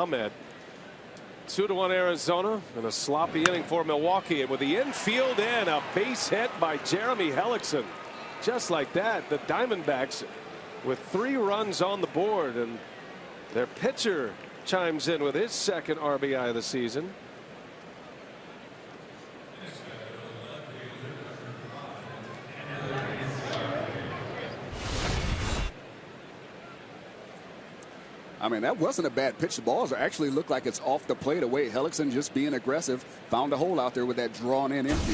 Ahmed. 2-1 Arizona and a sloppy inning for Milwaukee, and with the infield and a base hit by Jeremy Hellickson. Just like that, the Diamondbacks with 3 runs on the board, and their pitcher chimes in with his second RBI of the season. I mean, that wasn't a bad pitch. The balls actually look like it's off the plate away. Hellickson just being aggressive, found a hole out there with that drawn in empty.